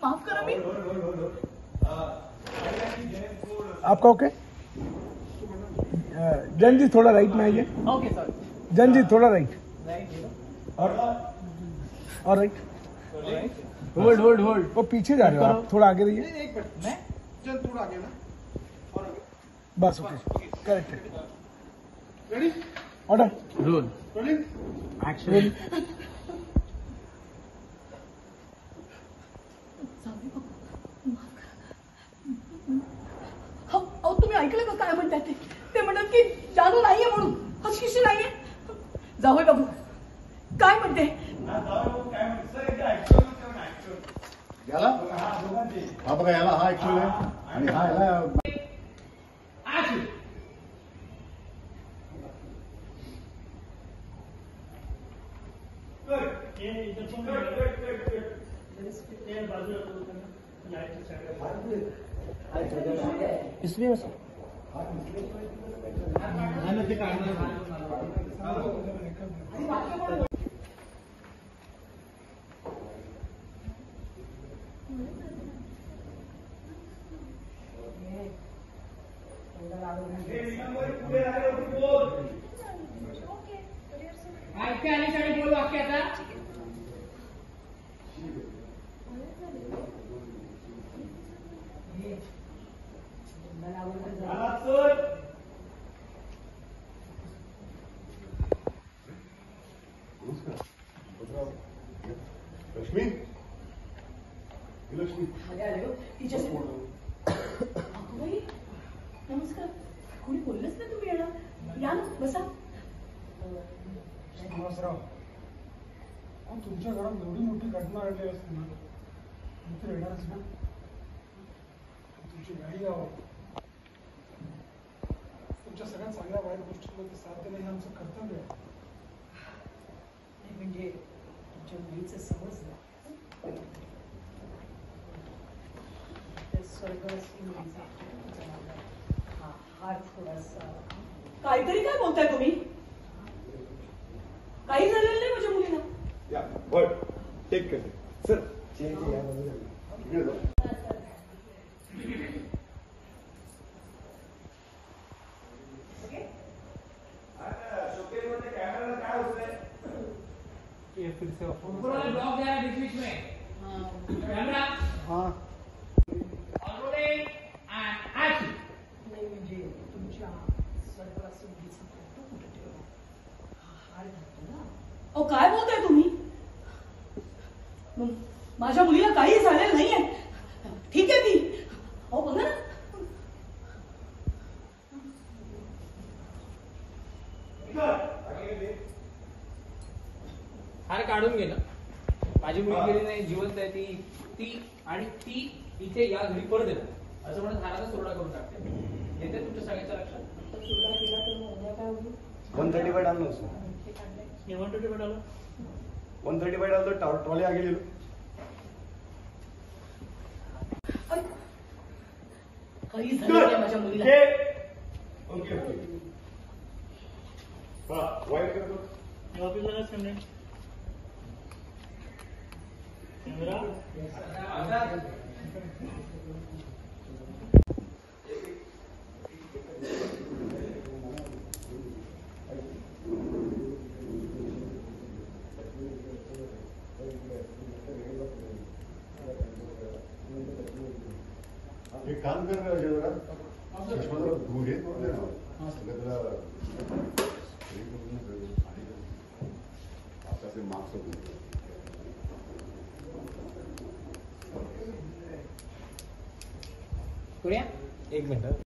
माफ करा मी आपका ओके। जन जी थोड़ा राइट में आइए। Okay sir. जन जी थोड़ा राइट और राइट। Hold hold hold. वो पीछे जा रहे हो आप, थोड़ा आगे रहिए। एक मिनट मैं चल थोड़ा आगे ना और आगे बस ओके करेक्ट है। Ready order role rolling action. अहो तुम्ही ऐकलं का काय म्हणतात ते म्हणतात की जादू नाहीये म्हणून हसकिशी नाहीये। जावई बाबू काय म्हणते याला हा बघा याला हा ऍक्च्युअल आहे आणि हा याला इसलिए बोल वाक्य आता लक्ष्मी लक्ष्मी नमस्कार कोणी बोललंच ना तुम्ही येणार या ना बसा नमस्कार तुमच्या घरात एवढी मोठी घटना घडली असते ना तुमचं येणारच ना तुमची गाडी यावं तुमच्या सगळ्या चांगल्या वाईट गोष्टींमध्ये साथ देणं हे आमचं कर्तव्य आहे। म्हणजे तुमच्या मुलीचं समजलं स्वर्गवासी मुलीचा हा हात थोडासा काहीतरी काय बोलताय तुम्ही काही झालेलं नाही माझ्या मुलीला या बट टेक कर सर फिर से ब्लॉक जा रहा है बीच में कैमरा हाँ रोलिंग एंड एक्शन। नाही म्हणजे तुमच्या स्वर्गवासी मुलीचा फोटो कुठे ठेवला हा हार घातला ना अहो काय बोलताय तुम्ही माझ्या मुलीला काही झालेलं नाहीये ठीक आहे ती अहो बघा ना हार काढून गेलं माझी मुलगी गेली नाही जिवंत आहे ती आणि ती इथे या घरी परत येणार असं म्हणत हाराचा सोडा करून टाकते येते तुमच्या सगळ्यांच्या लक्षात सोडा केला तर मग उद्या काय होईल 135 डाललो सर हे म्हणतो ते म्हणालो 135 डाललो ट्रॉली आगे ले लो काही झालं नाही माझ्या मुलीला ओके ओके हा वाईट कर दो ऑफिस वाला कैमरा एक काम कर जरा चष्मा जरा दूर घे आपल्याचे मार्क्स होते करूया एक मिनिट